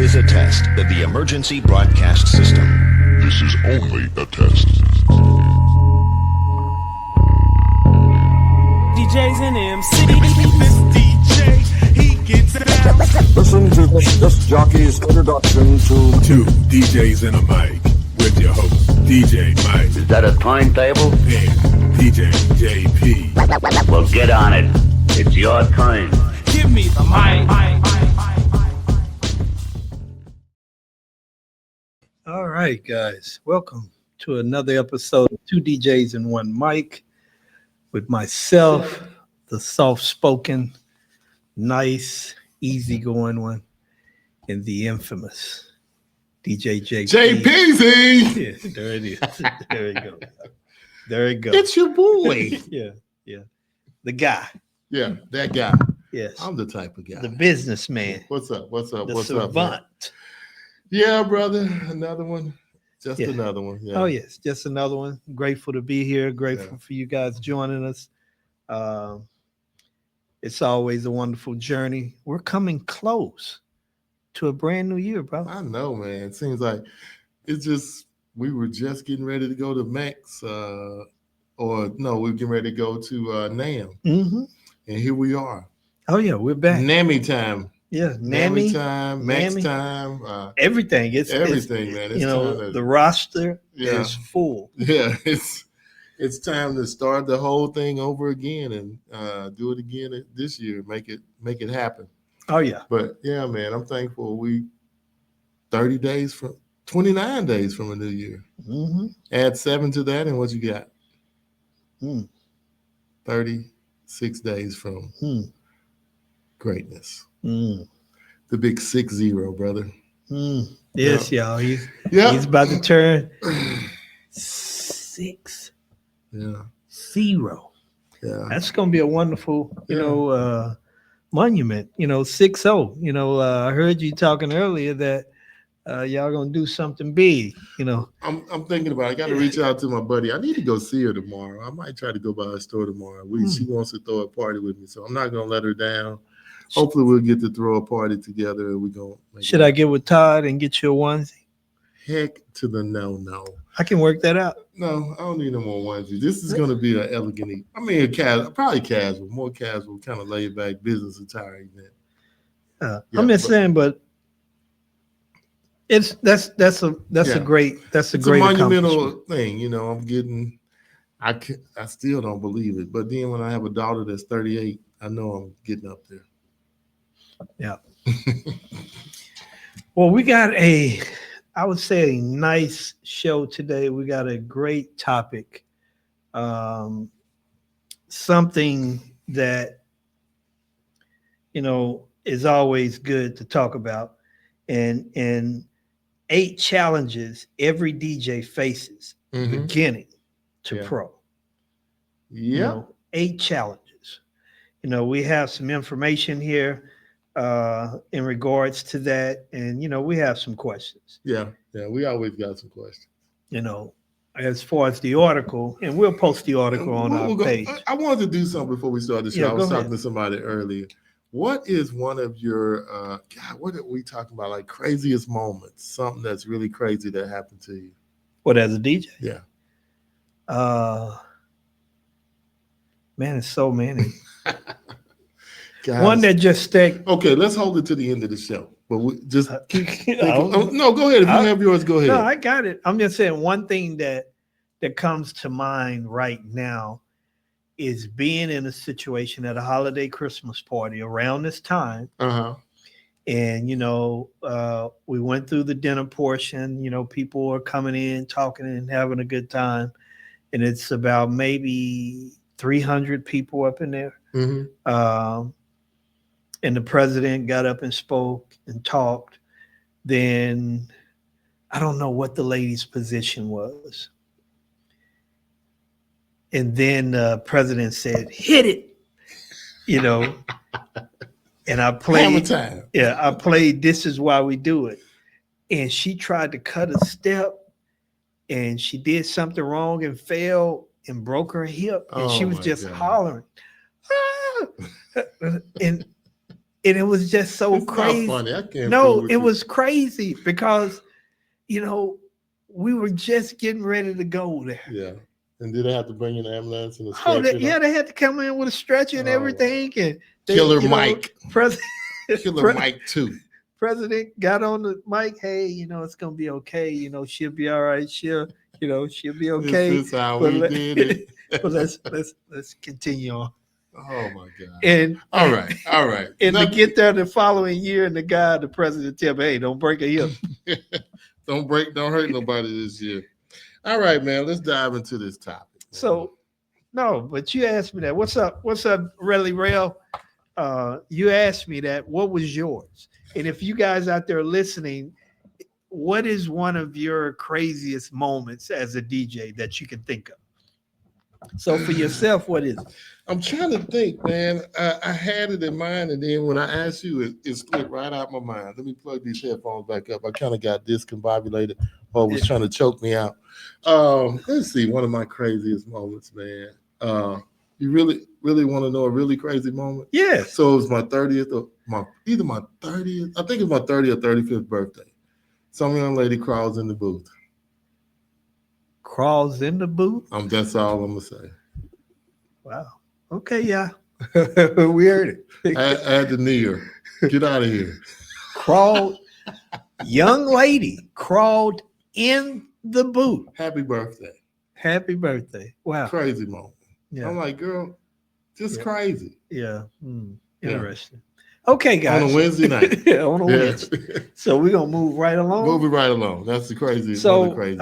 is a test of the emergency broadcast system. This is only a test. DJs and MCs. This DJ, he gets down. Listen to this jockey's introduction to Two DJs and a mic with your host, DJ Mike Is that a timetable? and DJ JP. Well, get on it. It's your turn. Give me the mic. All right, guys. Welcome to another episode of Two DJs and One Mic with myself, the soft-spoken, nice, easygoing one, and the infamous DJ JP. JPZ. Yeah, there it is. There you go. There you go. It's your boy. Yeah. The guy. Yeah, that guy. Yes. I'm the type of guy. The businessman. What's up? What's up? The What's up? savant. Man? Yeah, brother. Another one. Just Yeah. another one. Yeah. Oh, yes. Just another one. Grateful to be here. Grateful for you guys joining us. It's always a wonderful journey. We're coming close to a brand new year, bro. I know, man. It seems like it's just we were just getting ready to go to Max, or no, we were getting ready to go to NAM, Mm-hmm. and here we are. Oh, yeah. We're back. NAMI time. Yeah. NAMI NAMI. time. Max NAMI. time. Everything. It's Everything, man. It's you know, time to- the roster Yeah. is full. Yeah, it's time to start the whole thing over again and do it again this year. Make it happen. Oh, yeah. But yeah, man, I'm thankful. We 29 days from a new year. Mm-hmm. Add 7 to that, and what you got? Mm. 36 days from Mm. greatness. Mm. The big 6-0, brother. Mm. Yes, y'all. He's Yeah. about to turn 6-0. Yeah. That's going to be a wonderful, monument, 6-0. I heard you talking earlier that y'all going to do something big, I'm thinking about it. I got to reach out to my buddy. I need to go see her tomorrow. I might try to go by her store tomorrow. She wants to throw a party with me, so I'm not going to let her down. Hopefully we'll get to throw a party together and we're going to Should I get with Todd and get you a onesie? Heck to the no. I can work that out. No, I don't need no more onesies. This is going to be an elegant, a casual, probably casual, more casual, kind of laid back business attire event. Yeah, I'm just saying, but that's a great It's a great monumental thing. I still don't believe it. But then when I have a daughter that's 38, I know I'm getting up there. Yeah. Well, we got I would say a nice show today. We got a great topic. Something that, is always good to talk about. And 8 challenges every DJ faces beginning to pro. Yeah. 8 challenges. We have some information here in regards to that. And, we have some questions. Yeah. We always got some questions. As far as the article, and we'll post the article on our page. I wanted to do something before we start the show. Yeah, I was go talking ahead. to somebody earlier. What is one of your, what are we talking about? Like craziest moments, something that's really crazy that happened to you? What, as a DJ? Yeah. Man, it's so many. Guys, One that just stuck. okay, let's hold it to the end of the show. But we just keep thinking. Oh. No, go ahead. If you have yours, go ahead. No, I got it. I'm just saying one thing that comes to mind right now is being in a situation at a holiday Christmas party around this time. Uh-huh. And, we went through the dinner portion, people are coming in, talking and having a good time. And it's about maybe 300 people up in there. Mm-hmm. And the president got up and spoke and talked. Then I don't know what the lady's position was. And then the president said, hit it, and I played. Hammer time. Yeah, I played This Is Why We Do It. And she tried to cut a step and she did something wrong and fell and broke her hip. And she was just hollering. Ah! And And it was just so It's crazy. not funny. I can't. No, fool with it you. was crazy because, we were just getting ready to go there. Yeah. And did they have to bring in an ambulance and a Oh, stretcher? they had to come in with a stretcher and Oh, everything. And they, Killer Mike. President, Killer Mike too. President got on the mic. Hey, it's gonna be okay. She'll be all right. She'll be okay. This is how But we let- did it. But let's continue on. Oh my God. And All right. and to Nothing- get there the following year, and the president tell me, hey, don't break a hip. don't hurt nobody this year. All right, man. Let's dive into this topic. So, no, but you asked me that. What's up, Relly Rail? You asked me that. What was yours? And if you guys out there listening, what is one of your craziest moments as a DJ that you can think of? So for yourself, what is it? I'm trying to think, man. I had it in mind, and then when I asked you, it slipped right out my mind. Let me plug these headphones back up. I kind of got discombobulated, or was trying to choke me out. Let's see, one of my craziest moments, man. You really want to know a really crazy moment? Yes. So it was my 30th or either my 30th, I think it was my 30th or 35th birthday. Some young lady crawls in the booth. Crawls in the booth? That's all I'm gonna say. Wow. Okay, yeah. We heard it. I had to knee her. Get out of here. Crawled, young lady crawled in the booth. Happy birthday. Happy birthday. Wow. Crazy moment. Yeah. I'm like, girl, just Yeah. crazy. Yeah. Yeah. Interesting. Okay, guys. On a Wednesday night. On a Wednesday. So we're gonna move right along. Moving right along. That's the crazy. So crazy.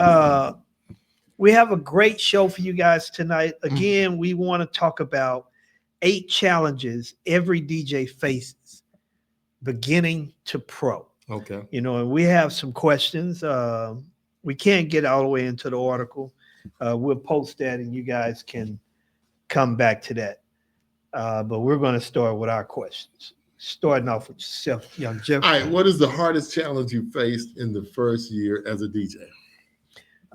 we have a great show for you guys tonight. Mm-hmm. Again, we want to talk about 8 challenges every DJ faces, beginning to pro. Okay. And we have some questions. We can't get all the way into the article. We'll post that, and you guys can come back to that. But we're going to start with our questions. Starting off with yourself, young Jeff. All right. What is the hardest challenge you faced in the first year as a DJ?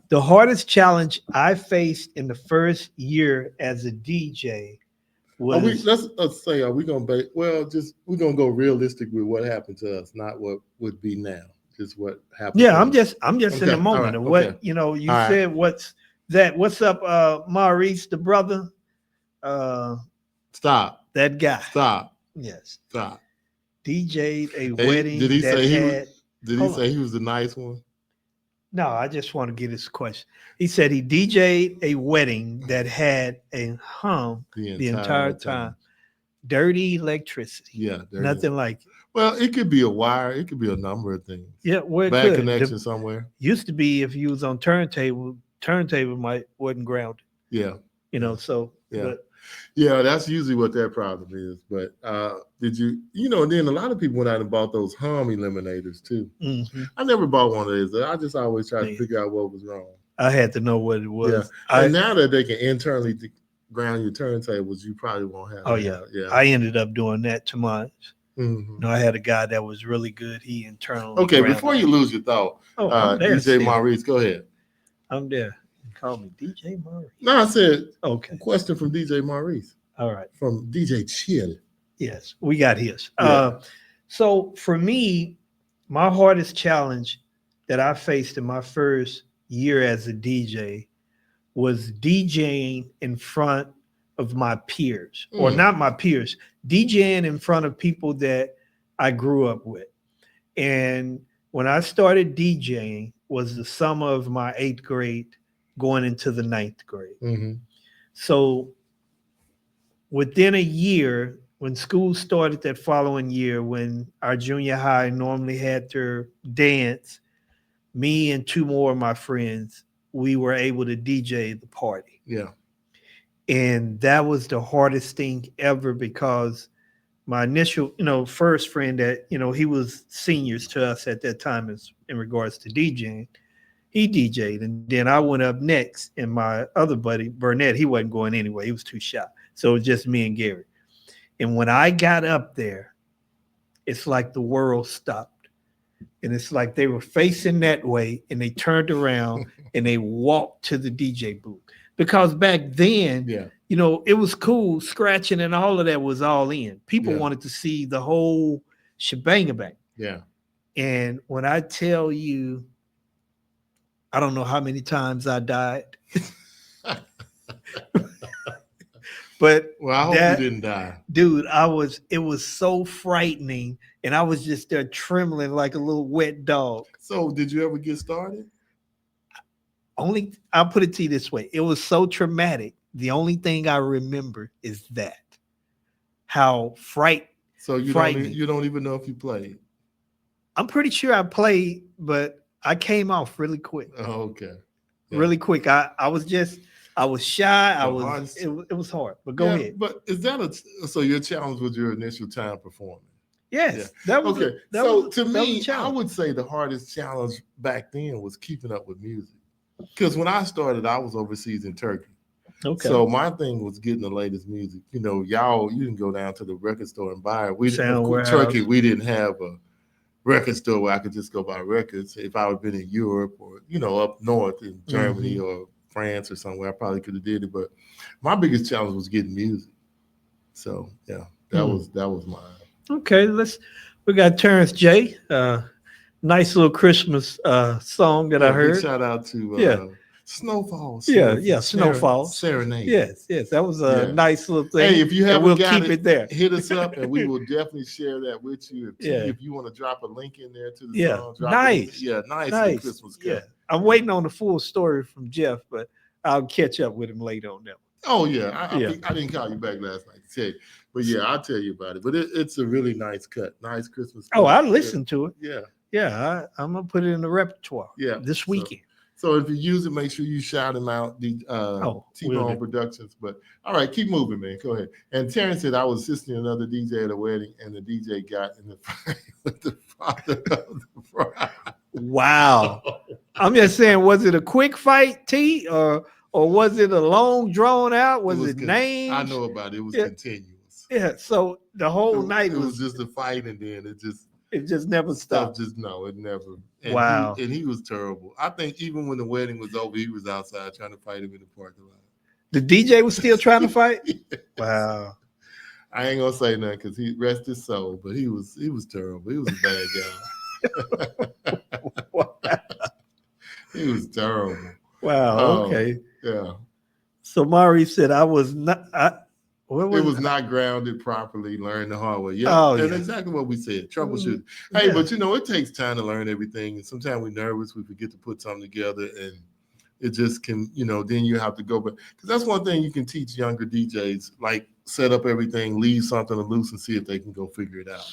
The hardest challenge I faced in the first year as a DJ was Let's say, are we gonna we're gonna go realistic with what happened to us, not what would be now. Just what happened. yeah. to I'm us. just in Okay, the moment all right, of what okay. you All right. said. What's that? What's up, Maurice, the brother? Stop. That guy. Stop. Yes. Stop. DJ'd a Hey, wedding. did he that say had, Did he Hold say he was the nice one? No, I just want to get his question. He said he DJ'd a wedding that had a hum the entire time. Dirty electricity. Yeah. there it is. Nothing like it. Well, it could be a wire. It could be a number of things. Yeah, well, it Bad could. connection somewhere. Used to be if you was on turntable wasn't grounded. Yeah. So Yeah. but Yeah, that's usually what that problem is. But did you, and then a lot of people went out and bought those hum eliminators too. mhm. I never bought one of those. I just always tried to Yeah. figure out what was wrong. I had to know what it was. Yeah. And now that they can internally ground your turntables, you probably won't have. Oh, that. yeah. Yeah. I ended up doing that to mine. Mhm. I had a guy that was really good. He internally. Okay, grounded. before you lose your thought, I'm there, DJ Steve. Maurice, go ahead. I'm there. Call me DJ Maurice. No, I said Okay. question from DJ Maurice All right. from DJ Chill. Yes, we got his. Yeah. So for me, my hardest challenge that I faced in my first year as a DJ was DJing in front of my peers, or not my peers, DJing in front of people that I grew up with. And when I started DJing was the summer of my 8th grade going into the 9th grade. Mm-hmm. So within a year, when school started that following year, when our junior high normally had their dance, me and 2 more of my friends, we were able to DJ the party. Yeah. And that was the hardest thing ever because my initial, first friend that, he was seniors to us at that time in regards to DJing. He DJ'd, and then I went up next, and my other buddy, Burnett, he wasn't going anyway. He was too shy. So it was just me and Gary. And when I got up there, it's like the world stopped. And it's like they were facing that way, and they turned around and they walked to the DJ booth. Because back then, Yeah. you know, it was cool. Scratching and all of that was all in. People Yeah. wanted to see the whole shebang bang. Yeah. And when I tell you, I don't know how many times I died, but Well, I hope that- you didn't die. dude, it was so frightening. And I was just there trembling like a little wet dog. So, did you ever get started? I'll put it to you this way. It was so traumatic. The only thing I remember is that. How So frightening. you don't even know if you played. I'm pretty sure I played, but I came off really quick. Oh, okay. Yeah. Really quick. I was shy. hardest- It was hard. But go Yeah, ahead. But is that so your challenge was your initial time performing? Yes. Yeah. That was Okay. that So was- to that was a me, I challenge. would say the hardest challenge back then was keeping up with music. Because when I started, I was overseas in Turkey. Okay. So my thing was getting the latest music. You know, you can go down to the record store and buy it. We didn't, Sound of course, Warehouse. Turkey, we didn't have a record store where I could just go buy records. If I had been in Europe or, you know, up north in Germany Mm-hmm. or France or somewhere, I probably could have did it. But my biggest challenge was getting music. So yeah, that was mine. Okay, we got Terrence J. Nice little Christmas song that I Big heard. shout out to Yeah. Snowfall. Yeah, Snowfall. Serenade. Yes, that was a Yeah. nice little thing. Hey, if you and haven't we'll got keep it there. hit us up and we will definitely share that with you. Yeah. If you want to drop a link in there to the Yeah. song, drop Nice. it. Yeah, nice. Nice. Christmas Yeah, cut. I'm waiting on the full story from Jeff, but I'll catch up with him later on that. Oh yeah. I Yeah. I didn't call you back last night to tell you, but yeah, I'll tell you about it. But it's a really nice cut, nice Christmas. Oh, cut. I listened to it. Yeah, Yeah, I'm gonna put it in the repertoire. Yeah, this so- weekend. So if you use it, make sure you shout him out. The will T-Bone do. Productions. But all right, keep moving, man. Go ahead. And Terrence said I was assisting another DJ at a wedding, and the DJ got in the fight with the father of the bride. Wow. I'm just saying, was it a quick fight, T, or was it a long drawn out? Was it names? I know about it. It was Yeah. continuous. Yeah. So the whole night it was was just a fight, and then it just never stuff. stopped. Just no, it never. And Wow. he was terrible. I think even when the wedding was over, he was outside trying to fight him in the parking lot. The DJ was still trying to fight. Wow. I ain't gonna say nothing because he rest his soul, but he was terrible. He was a bad guy. He was terrible. Wow. Oh. Okay. Yeah. So Mari said, "I was not. It was not grounded properly, learned the hard way. Yeah, Oh, that's yeah. exactly what we said. Troubleshoot. Hey, Yeah. but you know, it takes time to learn everything. And sometimes we're nervous, we forget to put something together, and it just can, you know, then you have to go. But because that's one thing you can teach younger DJs, like set up everything, leave something loose, and see if they can go figure it out.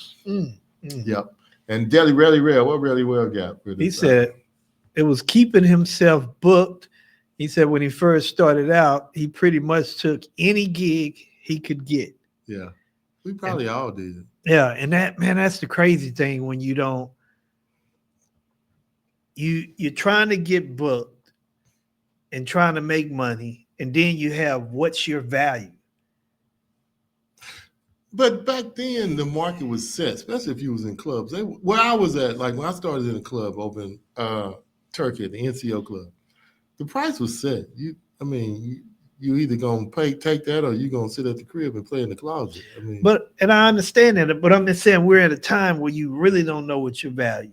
Yep. And Deli Really Well, what Really Well got? For He this? said it was keeping himself booked. He said when he first started out, he pretty much took any gig he could get. Yeah, we probably all did. Yeah, and that's the crazy thing when you don't. You're trying to get booked and trying to make money, and then you have what's your value. But back then, the market was set, especially if you was in clubs. Where I was at, like when I started in a club over in Turkey, the NCO club, the price was set. You either gonna take that, or you gonna sit at the crib and play in the closet. I mean, And I understand that, but I'm just saying we're at a time where you really don't know what your value.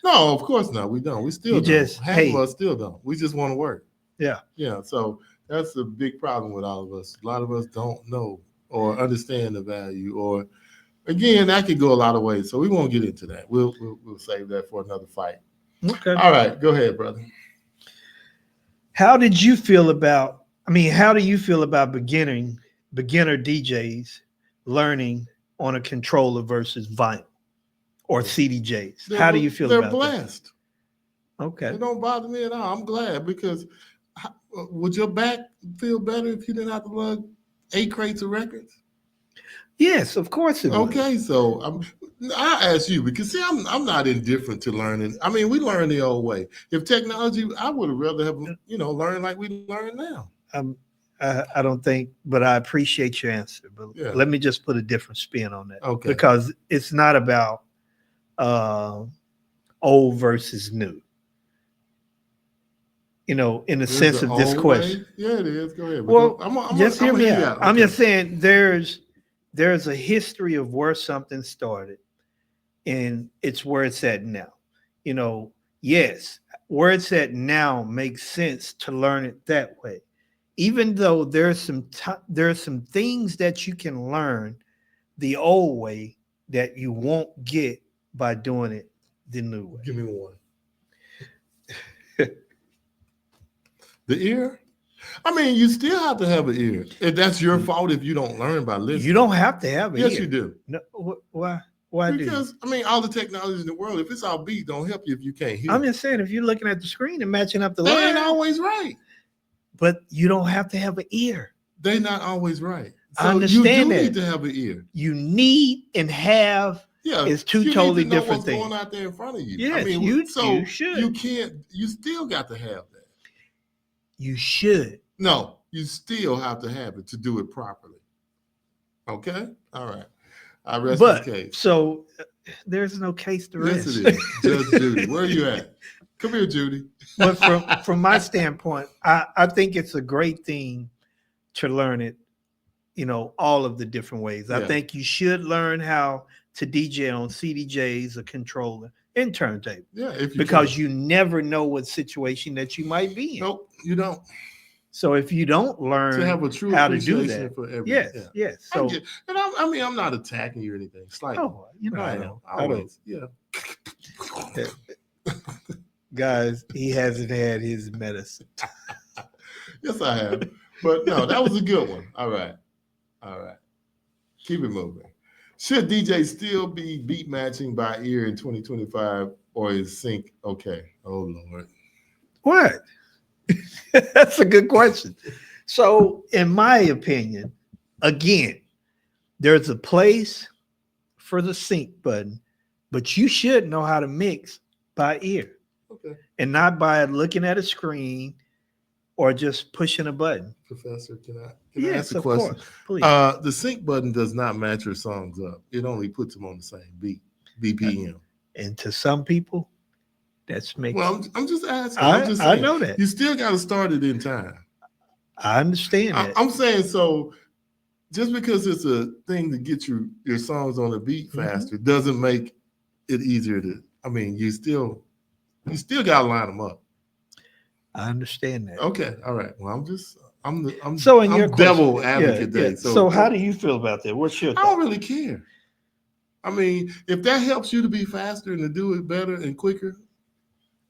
no, of course not. We don't. We still You don't. just, Half hey. of us still don't. We just want to work. Yeah. Yeah. So that's a big problem with all of us. A lot of us don't know or understand the value. Or again, that could go a lot of ways. So we won't get into that. We'll save that for another fight. Okay. All right, go ahead, brother. How do you feel about beginner DJs learning on a controller versus vinyl or CDJs? How do you feel about They're blessed. that? Okay. It don't bother me at all. I'm glad because would your back feel better if you didn't have to lug 8 crates of records? Yes, of course it would. Okay, so I ask you because see, I'm not indifferent to learning. I mean, we learn the old way. If technology, I would have rather have learned like we learn now. I don't think, but I appreciate your answer. But Yeah. let me just put a different spin on that. Okay. Because it's not about old versus new. in the There's sense the of this old question. way. Yeah, it is. Go ahead. Well, I'm just hear me out. I'm Okay. just saying there's a history of where something started, and it's where it's at now. Yes, where it's at now makes sense to learn it that way, even though there's some things that you can learn the old way that you won't get by doing it the new way. Give me one. The ear? I mean, you still have to have an ear. If that's your fault if you don't learn by listening. You don't have to have it. Yes, you do. No, why? Why do you? Because, I mean, all the technology in the world, if it's all beat, don't help you if you can't hear. I'm just saying, if you're looking at the screen and matching up the They ain't line, always right. but you don't have to have an ear. They're not always right. So I understand you do that. need to have an ear. You need and have. Yeah, It's two you totally need to know different what's things. going out there in front of you. Yes, I mean, you so should. You can't. You still got to have that. You should. No, you still have to have it to do it properly. Okay, all right. I rest But the case. so there's no case to Yes, rest. it is. Judge Judy, where are you at? Come here, Judy. But from my standpoint, I think it's a great thing to learn it, all of the different ways. I Yeah. think you should learn how to DJ on CDJs, a controller, and turntable. Yeah, if you Because can. you never know what situation that you might be in. Nope, you don't. So if you don't learn To have a true how to do appreciation that, for everything. yes, Yeah. yes. I So get- and I'm not attacking you or anything. Slightly. oh, I know. I don't. Always. Yeah. Guys, he hasn't had his medicine. Yes, I have. But no, that was a good one. All right. Keep it moving. Should DJ still be beat matching by ear in 2025, or is sync okay? Oh Lord. What? That's a good question. So, in my opinion, again, there's a place for the sync button, but you should know how to mix by ear Okay, and not by looking at a screen or just pushing a button. Professor, can I Yes, ask a of question? course. Please. The sync button does not match your songs up. It only puts them on the same beat, BPM. And to some people, that's making. Well, I'm just asking. I'm just I saying, know that. you still got to start it in time. I understand that. I'm saying so. Just because it's a thing to get your songs on the beat faster doesn't make it easier to. I mean, you still got to line them up. I understand that. Okay, all right. Well, I'm So in your devil question, advocate yeah. day. So how do you feel about that? What's your I thought? don't really care. I mean, if that helps you to be faster and to do it better and quicker,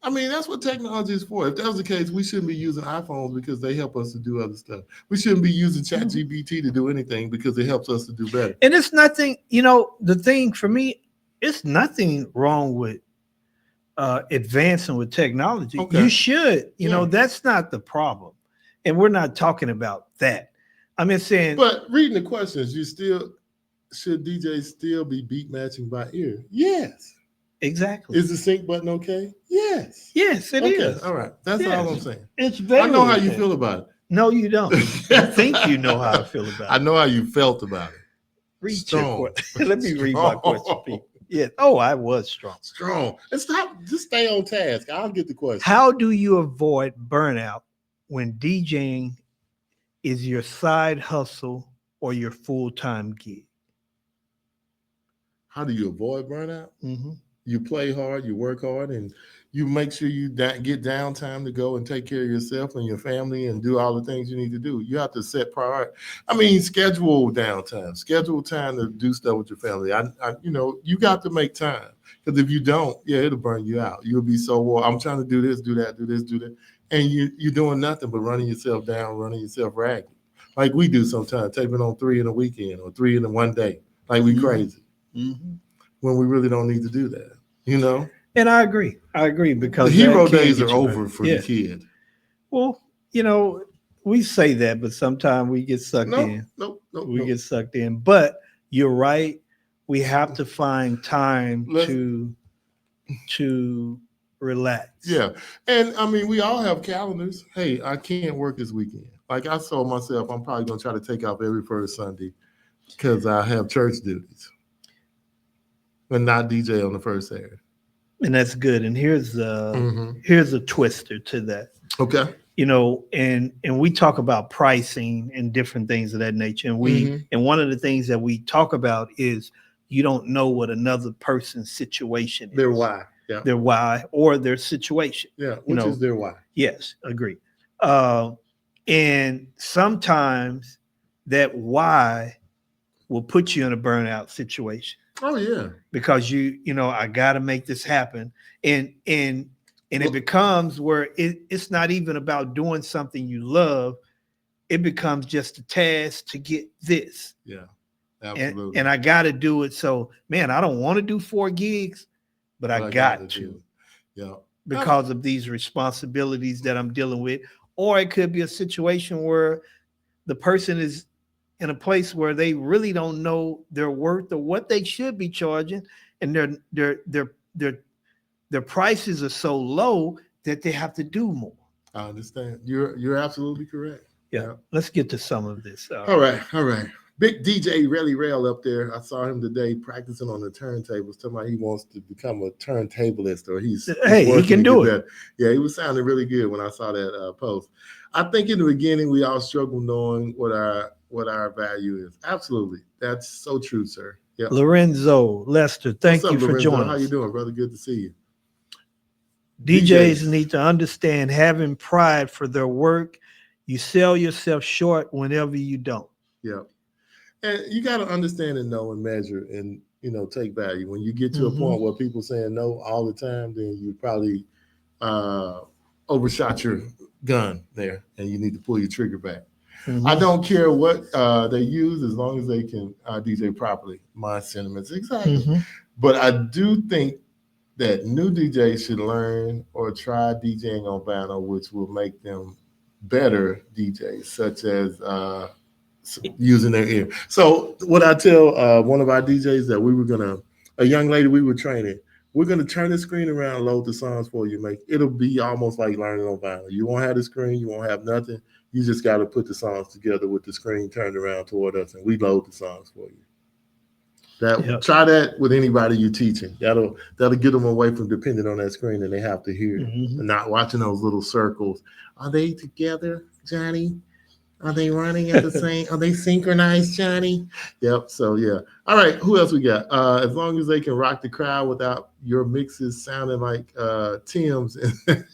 I mean, that's what technology is for. If that was the case, we shouldn't be using iPhones because they help us to do other stuff. We shouldn't be using ChatGPT to do anything because it helps us to do better. And it's nothing, the thing for me, it's nothing wrong with advancing with technology. Okay. You should, Yeah. that's not the problem. And we're not talking about that. I'm just saying, But reading the questions, should DJs still be beat matching by ear? Yes. exactly. Is the sync button okay? Yes. Yes, it is. Okay. All right. That's Yes. all I'm saying. It's very I know how you okay. feel about it. No, you don't. I think you know how I feel about it. I know how you felt about it. Read Strong. your question. Let me read my question, Strong. Pete. Yeah. Oh, I was strong. Strong. And stop. Just stay on task. I'll get the question. How do you avoid burnout when DJing is your side hustle or your full-time gig? How do you avoid burnout? Mm-hmm. You play hard, you work hard, and you make sure you get downtime to go and take care of yourself and your family and do all the things you need to do. You have to set priority. I mean, schedule downtime, schedule time to do stuff with your family. You got to make time, because if you don't, it'll burn you out. You'll be so wore. I'm trying to do this, do that, do this, do that, and you're doing nothing but running yourself down, running yourself ragged, like we do sometimes, taping on 3 in a weekend or 3 in a one day, like we crazy. Mm-hmm. When we really don't need to do that, And I agree. Because the hero that can days get are you over burnt. for Yeah. the kid. Well, we say that, but sometimes we get sucked in. Nope. We get sucked in. But you're right. We have to find time to relax. Yeah, and I mean, we all have calendars. Hey, I can't work this weekend. Like I told myself, I'm probably gonna try to take off every first Sunday because I have church duties, but not DJ on the first Saturday. And that's good. And here's a twister to that. Okay. You know, and we talk about pricing and different things of that nature. And and one of the things that we talk about is you don't know what another person's situation is. Their why. Yeah. Their why or their situation. Yeah. Which is their why. Yes, agree. And sometimes that why will put you in a burnout situation. Oh yeah. Because you know, I got to make this happen. And it becomes where it's not even about doing something you love. It becomes just a task to get this. Yeah, absolutely. And I got to do it. So, man, I don't want to do 4 gigs, but I got to. Yeah. Because of these responsibilities that I'm dealing with. Or it could be a situation where the person is in a place where they really don't know their worth or what they should be charging, and their prices are so low that they have to do more. I understand. You're absolutely correct. Yeah. Let's get to some of this. All right. Big DJ Relly Rail up there. I saw him today practicing on the turntables. Talking about he wants to become a turntablist, or he's he can do it. Yeah, he was sounding really good when I saw that post. I think in the beginning we all struggle knowing what our value is. Absolutely, that's so true, sir. Yeah. Lorenzo Lester, thank you for Lorenzo? joining How us. you doing, brother? Good to see you. DJs need to understand having pride for their work. You sell yourself short whenever you don't. Yeah. And you got to understand and know and measure and, take value. When you get to a point where people saying no all the time, then you probably overshot your gun there and you need to pull your trigger back. I don't care what they use as long as they can DJ properly. My sentiments. Exactly. But I do think that new DJs should learn or try DJing on vinyl, which will make them better DJs, such as using their ear. So what I tell one of our DJs that a young lady we were training, we're going to turn the screen around, load the songs for you. It'll be almost like learning on vinyl. You won't have the screen, you won't have nothing. You just got to put the songs together with the screen turned around toward us, and we load the songs for you. Try that with anybody you're teaching. That'll get them away from depending on that screen, and they have to hear it, and not watching those little circles. Are they together, Johnny? Are they running at the same? Are they synchronized, Johnny? Yep. So yeah. All right. Who else we got? As long as they can rock the crowd without your mixes sounding like Tim's in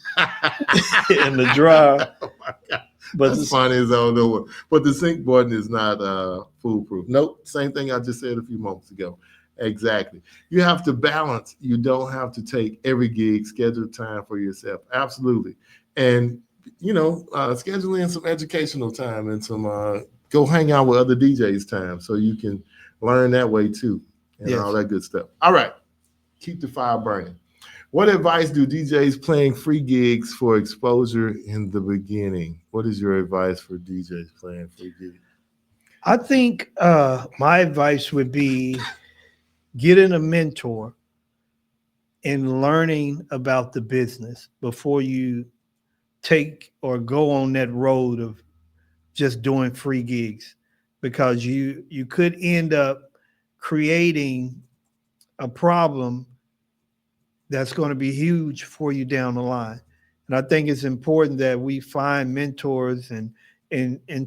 the drive. Oh my God. But that's funny as I don't know what. But the sync button is not foolproof. Nope. Same thing I just said a few moments ago. Exactly. You have to balance. You don't have to take every gig, schedule time for yourself. Absolutely. And scheduling some educational time and some go hang out with other DJs time so you can learn that way too, and all that good stuff. All right. Keep the fire burning. What advice do DJs playing free gigs for exposure in the beginning? What is your advice for DJs playing free gigs? I think my advice would be getting a mentor and learning about the business before you take or go on that road of just doing free gigs, because you could end up creating a problem that's going to be huge for you down the line. And I think it's important that we find mentors and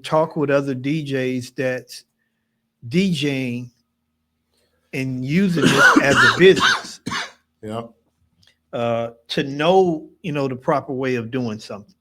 talk with other DJs that's DJing and using this as a business. Yeah. To know, the proper way of doing something.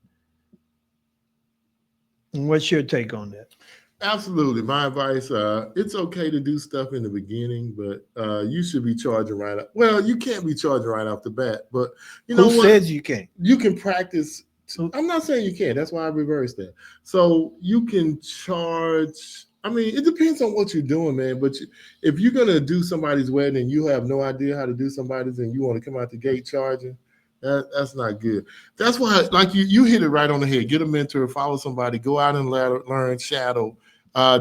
And what's your take on that? Absolutely. My advice, it's okay to do stuff in the beginning, but you should be charging right up. Well, you can't be charging right off the bat, but Who says you can't? You can practice. I'm not saying you can't. That's why I reversed that. So you can charge. It depends on what you're doing, man. But if you're going to do somebody's wedding and you have no idea how to do somebody's and you want to come out the gate charging, that's not good. That's why, like you hit it right on the head. Get a mentor, follow somebody, go out and learn, shadow,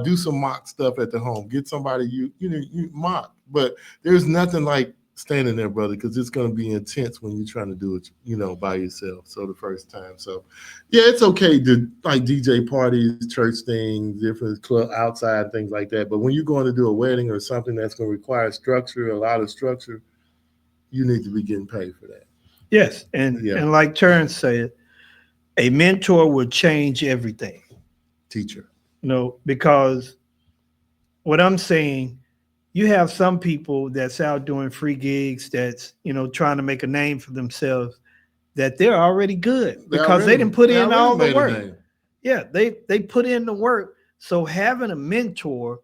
do some mock stuff at the home. Get somebody you mock. But there's nothing like standing there, brother, because it's going to be intense when you're trying to do it, by yourself. So the first time. So yeah, it's okay to like DJ parties, church things, different club outside things like that. But when you're going to do a wedding or something that's going to require structure, a lot of structure, you need to be getting paid for that. Yes, and like Terrence said, a mentor will change everything. Teacher. Because what I'm saying, you have some people that's out doing free gigs that's, trying to make a name for themselves, that they're already good because they didn't put in all the work. Yeah, they put in the work. So having a mentor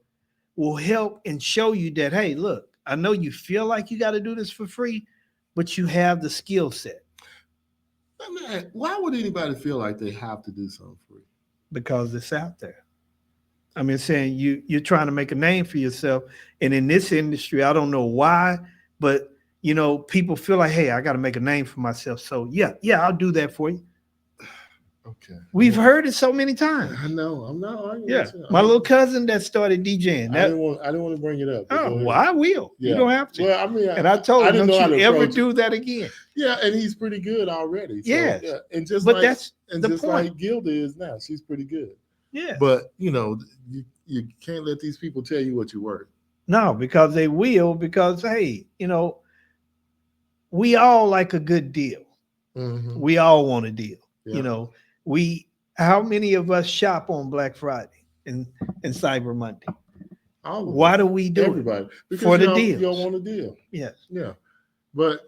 will help and show you that, hey, look, I know you feel like you got to do this for free, but you have the skill set. I mean, why would anybody feel like they have to do something free? Because it's out there. I mean, saying you're trying to make a name for yourself. And in this industry, I don't know why, but people feel like, hey, I got to make a name for myself. So yeah, I'll do that for you. Okay. We've heard it so many times. I know. I'm not arguing. Yeah. My little cousin that started DJing. I didn't want to bring it up. Oh, well, I will. Yeah. You don't have to. Well, I mean, and I told him, don't you ever do it. that again. Yeah, and he's pretty good already. So, yes. Yeah. And just but like, that's and the just point. like Gilda is now, she's pretty good. Yeah. But you can't let these people tell you what you're worth. No, because they will, because hey, we all like a good deal. Mm-hmm. We all want a deal. Yeah. How many of us shop on Black Friday and Cyber Monday? Why do we do everybody? it? Because for the deal. deals. You don't want a deal. Yes. Yeah. But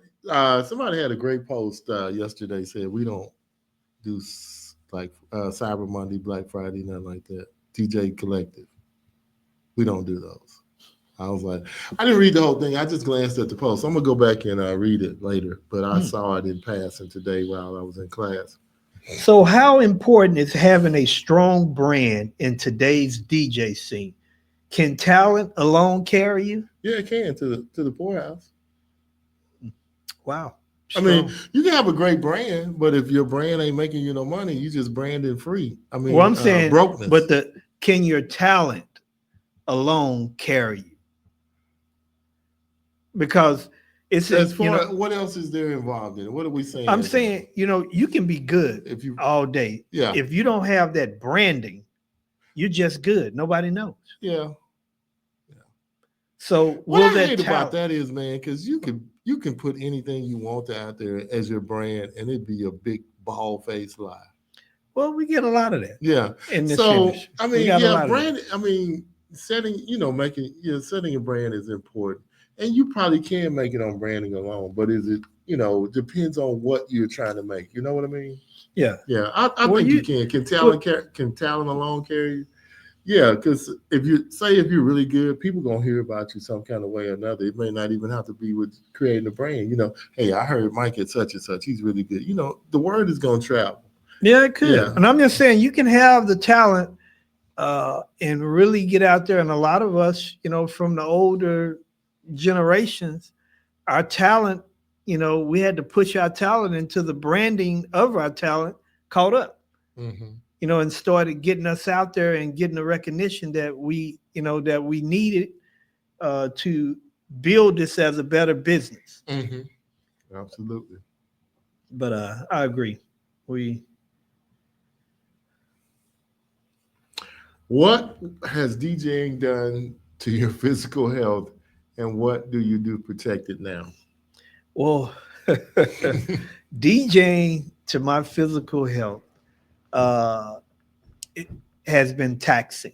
somebody had a great post yesterday, said we don't do like Cyber Monday, Black Friday, nothing like that. DJ Collective. We don't do those. I was like, I didn't read the whole thing. I just glanced at the post. I'm going to go back and read it later. But I saw it in passing today while I was in class. So how important is having a strong brand in today's DJ scene? Can talent alone carry you? Yeah, it can to the poorhouse. Wow. I mean, you can have a great brand, but if your brand ain't making you no money, you just branded free. I mean, I'm saying brokenness. But can your talent alone carry you? Because it's what else is there involved in it? What are we saying? I'm saying, you can be good if you all day. Yeah. If you don't have that branding, you're just good. Nobody knows. Yeah. So what I hate about that is, man, because you can put anything you want out there as your brand, and it'd be a big bald faced lie. Well, we get a lot of that. Yeah. In this so industry. I mean, brand. I mean, setting a brand is important. And you probably can make it on branding alone, but is it, depends on what you're trying to make. You know what I mean? Yeah. Yeah. I think you can. Can talent alone carry you? Yeah, because if you're really good, people gonna hear about you some kind of way or another. It may not even have to be with creating a brand. Hey, I heard Mike at such and such. He's really good. The word is gonna travel. Yeah, it could. Yeah. And I'm just saying you can have the talent and really get out there. And a lot of us, from the older generations, our talent, we had to push our talent into the branding of our talent caught up, and started getting us out there and getting the recognition that we needed to build this as a better business. Absolutely. But I agree. What has DJing done to your physical health? And what do you do to protect it now? Well, DJing to my physical health, it has been taxing,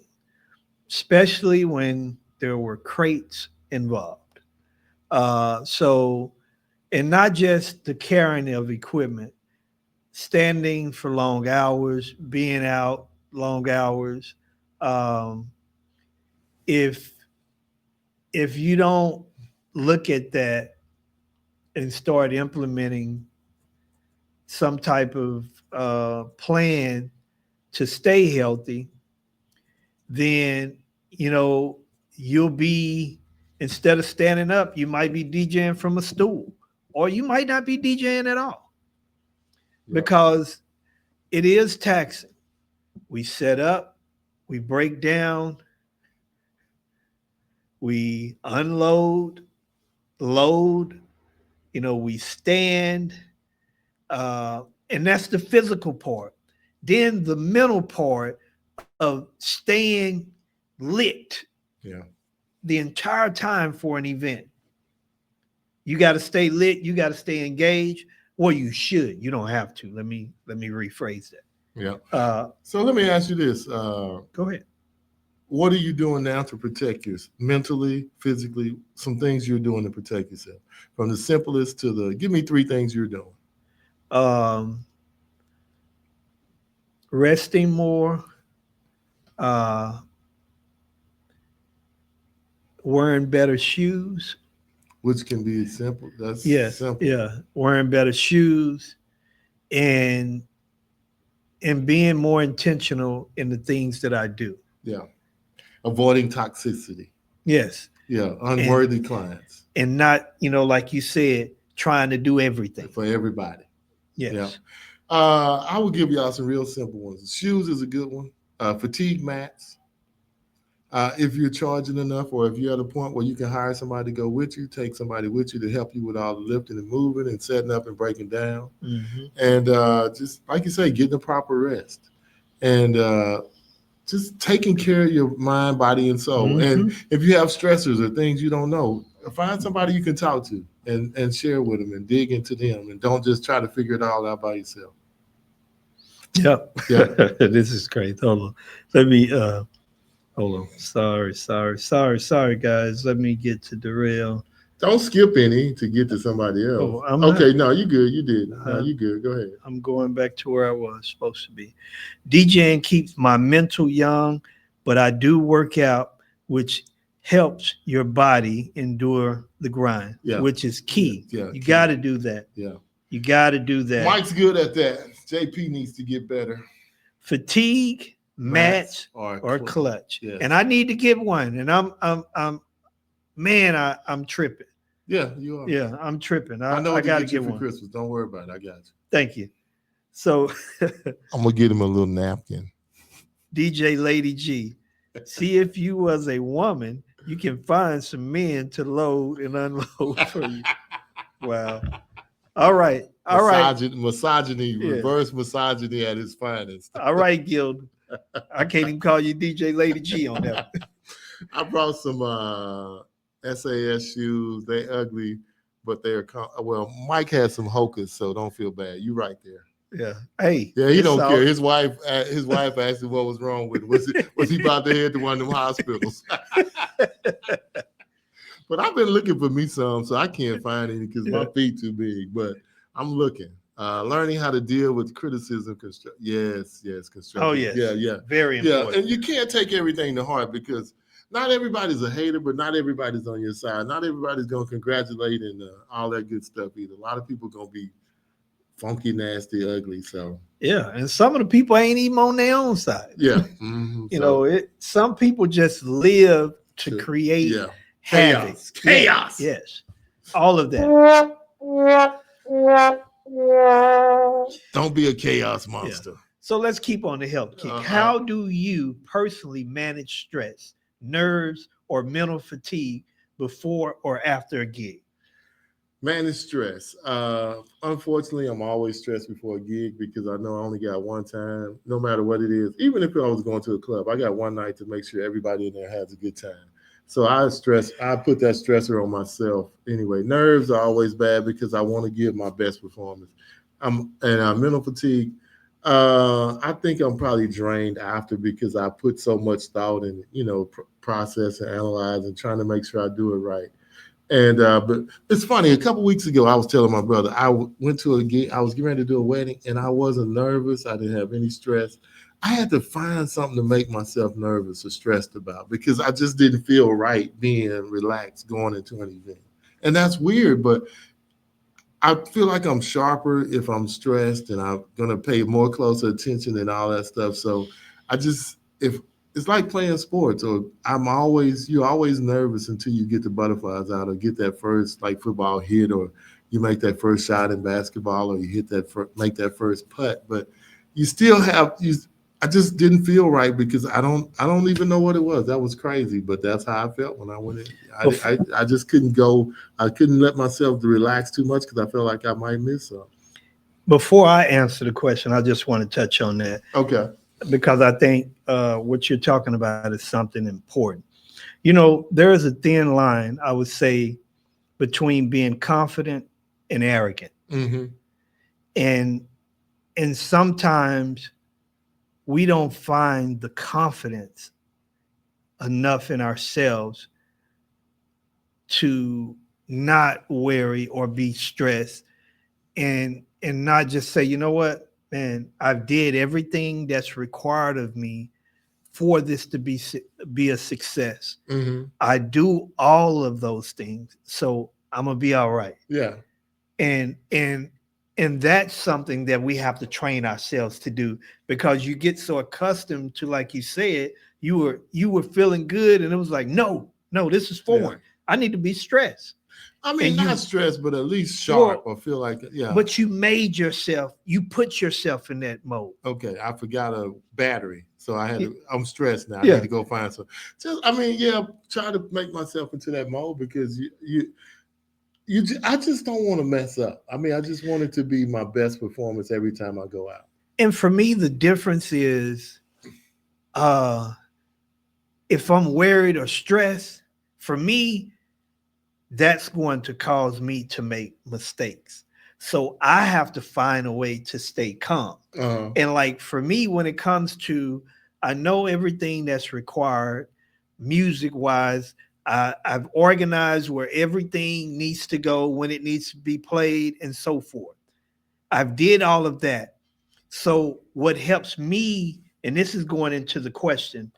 especially when there were crates involved. And not just the carrying of equipment, standing for long hours, being out long hours. If you don't look at that and start implementing some type of plan to stay healthy, then, you'll be, instead of standing up, you might be DJing from a stool, or you might not be DJing at all, because it is taxing. We set up, we break down, we unload, load, we stand, and that's the physical part. Then the mental part of staying lit the entire time for an event. You got to stay lit. You got to stay engaged. Well, you should. You don't have to. Let me rephrase that. Yeah. So let me ask you this. Go ahead. What are you doing now to protect yourself mentally, physically? Some things you're doing to protect yourself, from the simplest to the. Give me 3 things you're doing. Resting more. Wearing better shoes. Which can be simple. That's simple. Yeah. Wearing better shoes, and being more intentional in the things that I do. Yeah. Avoiding toxicity. Yes. Yeah. Unworthy clients. And not, like you said, trying to do everything For everybody. Yes. Yeah. I will give y'all some real simple ones. Shoes is a good one. Fatigue mats. If you're charging enough, or if you're at a point where you can hire somebody to go with you, take somebody with you to help you with all the lifting and moving and setting up and breaking down. Mm-hmm. And just like you say, getting the proper rest. And just taking care of your mind, body, and soul. Mm-hmm. And if you have stressors or things you don't know, find somebody you can talk to and share with them and dig into them, and don't just try to figure it all out by yourself. Yep. Yeah. This is great. Hold on. Let me hold on. Sorry, guys. Let me get to Darrell. Don't skip any to get to somebody else. Oh, I'm okay, not. no, you good. You did. No, you good. Go ahead. I'm going back to where I was supposed to be. DJing keeps my mental young, but I do work out, which helps your body endure the grind, which is key. Yeah, you got to do that. Yeah. You got to do that. Mike's good at that. JP needs to get better. Fatigue, match, or clutch. Yes. And I need to get one. And I'm tripping. Yeah, you are. Yeah, I'm tripping. I know I got to get you get for one. Christmas. Don't worry about it. I got you. Thank you. So I'm gonna get him a little napkin. DJ Lady G, see if you was a woman, you can find some men to load and unload for you. Wow. All right. Misogyny, reverse misogyny at its finest. All right, Guild. I can't even call you DJ Lady G on that. I brought some SAS shoes. They ugly, but they're Mike has some Hokas, so don't feel bad. You right there. Yeah. Hey. Yeah, he don't care. His wife asked him what was wrong with him. Was he about to head to one of them hospitals? But I've been looking for me some, so I can't find any because my feet too big. But I'm looking. Learning how to deal with criticism. Yes, constructive. Oh, yes. Yeah. Very important. Yeah, and you can't take everything to heart because not everybody's a hater, but not everybody's on your side. Not everybody's going to congratulate and all that good stuff either. A lot of people going to be funky, nasty, ugly. So yeah, and some of the people ain't even on their own side. Yeah. Mm-hmm. Some people just live to create havoc. Chaos. Yes. All of that. Don't be a chaos monster. Yeah. So let's keep on the health kick. How do you personally manage stress, nerves, or mental fatigue before or after a gig? Manage stress. Unfortunately, I'm always stressed before a gig because I know I only got one time, no matter what it is. Even if I was going to a club, I got one night to make sure everybody in there has a good time. So I put that stressor on myself anyway. Nerves are always bad because I want to give my best performance. Mental fatigue, I think I'm probably drained after because I put so much thought in, process and analyze and trying to make sure I do it right. And but it's funny. A couple weeks ago, I was telling my brother I went to a gig. I was getting ready to do a wedding, and I wasn't nervous. I didn't have any stress. I had to find something to make myself nervous or stressed about because I just didn't feel right being relaxed going into an event. And that's weird, but I feel like I'm sharper if I'm stressed, and I'm gonna pay more closer attention and all that stuff. So if it's like playing sports, or you're always nervous until you get the butterflies out or get that first like football hit, or you make that first shot in basketball, or you make that first putt. But you still I just didn't feel right because I don't even know what it was. That was crazy, but that's how I felt when I went in. I just couldn't go. I couldn't let myself relax too much because I felt like I might miss something. Before I answer the question, I just want to touch on that. Okay. Because I think what you're talking about is something important. There is a thin line, I would say, between being confident and arrogant. Mm-hmm. And sometimes we don't find the confidence enough in ourselves to not worry or be stressed and not just say, you know what, man, I've did everything that's required of me for this to be a success. Mm-hmm. I do all of those things, so I'm gonna be all right. Yeah. And that's something that we have to train ourselves to do, because you get so accustomed to, like you said, you were feeling good, and it was like, no, this is foreign. I need to be stressed. I mean, And not stressed, but at least sharp, or feel like, But you put yourself in that mode. Okay, I forgot a battery, so I'm stressed now. I Yeah. need to go find some. Try to make myself into that mode, because I just don't want to mess up. I mean, I just want it to be my best performance every time I go out. And for me, the difference is, if I'm worried or stressed, for me, that's going to cause me to make mistakes. So I have to find a way to stay calm. And like for me, when it comes to, I know everything that's required music wise. I've organized where everything needs to go, when it needs to be played, and so forth. I've did all of that. So what helps me, and this is going into the question,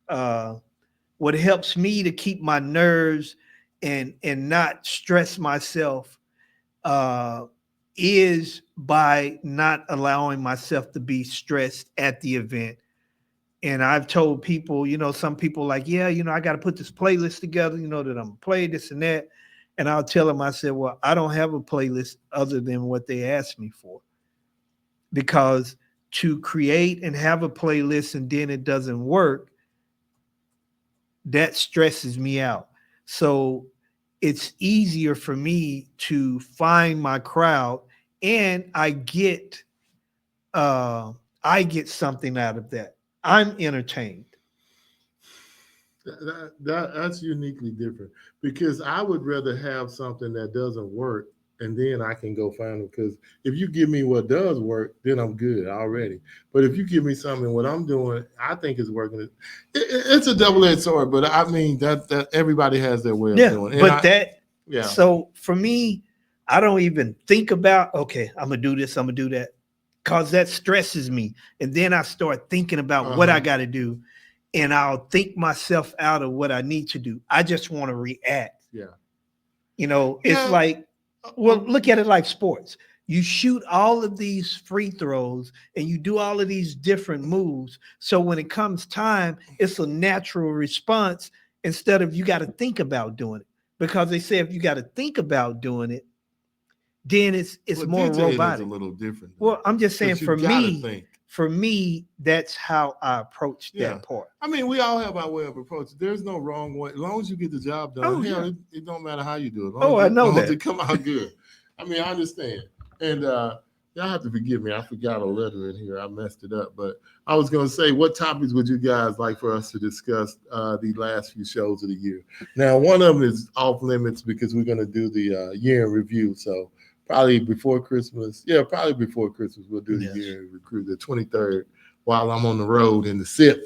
what helps me to keep my nerves and not stress myself is by not allowing myself to be stressed at the event. And I've told people, some people like, I got to put this playlist together, that I'm gonna play this and that. And I'll tell them, I said, well, I don't have a playlist other than what they asked me for. Because to create and have a playlist and then it doesn't work, that stresses me out. So it's easier for me to find my crowd, and I get something out of that. I'm entertained. That's uniquely different, because I would rather have something that doesn't work, and then I can go find it. Because if you give me what does work, then I'm good already. But if you give me something, what I'm doing, I think is working. It's a double-edged sword. But I mean that everybody has their way of doing it. So for me, I don't even think about, okay, I'm gonna do this, I'm gonna do that, because that stresses me. And then I start thinking about what I got to do, and I'll think myself out of what I need to do. I just want to react. Yeah. It's like, well, look at it like sports. You shoot all of these free throws and you do all of these different moves. So when it comes time, it's a natural response instead of you got to think about doing it. Because they say if you got to think about doing it, then it's more robotic. Is a little different. Well, I'm just saying, for me, that's how I approach that part. I mean, we all have our way of approach. There's no wrong way. As long as you get the job done, it don't matter how you do it. I know that. It come out good. I mean, I understand. And y'all have to forgive me. I forgot a letter in here. I messed it up. But I was going to say, what topics would you guys like for us to discuss the last few shows of the year? Now, one of them is off limits because we're going to do the year in review. So probably before Christmas. Yeah, probably before Christmas we'll do the year in review, the 23rd, while I'm on the road in the SIP.